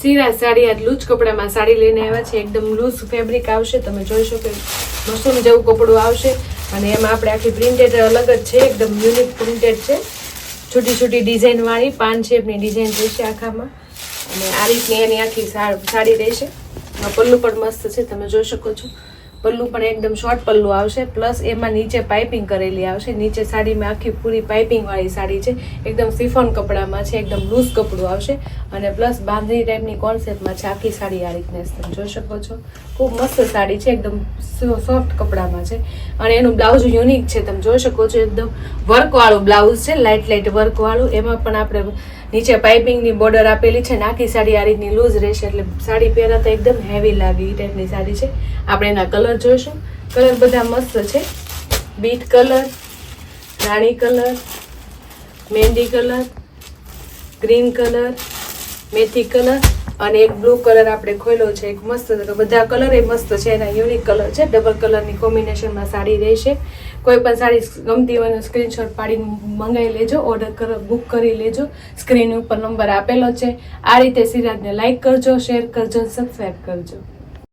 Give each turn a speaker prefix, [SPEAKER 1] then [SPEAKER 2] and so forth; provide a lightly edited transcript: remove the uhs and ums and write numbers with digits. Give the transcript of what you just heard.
[SPEAKER 1] સિરાજ સાડી આ લૂઝ કપડામાં સાડી લઈને આવ્યા છે. એકદમ લૂઝ ફેબ્રિક આવશે, તમે જોઈ શકો મશરૂમ જેવું કપડું આવશે અને એમાં આપણે આખી પ્રિન્ટેડ અલગ જ છે, એકદમ યુનિક પ્રિન્ટેડ છે. છોટી છોટી ડિઝાઇન વાળી પાન શેપની ડિઝાઇન રહેશે આખામાં અને આ રીતની એની આખી સાડી રહેશે. પલ્લુ પણ મસ્ત છે, તમે જોઈ શકો છો. પલ્લુ પણ એકદમ શોર્ટ પલ્લુ આવશે, પ્લસ એમાં નીચે પાઇપિંગ કરેલી આવશે. નીચે સાડીમાં આખી પૂરી પાઇપિંગ વાળી સાડી છે, એકદમ સિફોન કપડામાં છે, એકદમ લૂઝ કપડું આવશે અને પ્લસ બાંધણી ટાઈપની કોન્સેપ્ટમાં છે આખી સાડી. આ રીતને તમે જોઈ શકો છો, ખૂબ મસ્ત સાડી છે, એકદમ સોફ્ટ કપડામાં છે અને એનું બ્લાઉઝ યુનિક છે, તમે જોઈ શકો છો. એકદમ વર્કવાળું બ્લાઉઝ છે, લાઇટ લાઇટ વર્કવાળું. એમાં પણ આપણે નીચે પાઇપિંગની બોર્ડર આપેલી છે ને આખી સાડી આ રીતની લૂઝ રહેશે, એટલે સાડી પહેરાતા એકદમ હેવી લાગે એ ટાઈપની સાડી છે. આપણે એના કલર જોઈશું. કલર બધા મસ્ત છે, બીટ કલર, રાણી કલર, મહેંદી કલર, ગ્રીન કલર, મેથી કલર અને એક બ્લુ કલર આપણે ખોલ્યો છે, એક મસ્ત. બધા કલર એ મસ્ત છે, એના યુનિક કલર છે. ડબલ કલરની કોમ્બિનેશનમાં સાડી રહેશે. કોઈ પણ સાડી ગમતી હોય સ્ક્રીનશોટ પાડીને મંગાવી લેજો, ઓર્ડર બુક કરી લેજો. સ્ક્રીન ઉપર નંબર આપેલો છે. આ રીતે સિરાજને લાઈક કરજો, શેર કરજો, સબસ્ક્રાઈબ કરજો.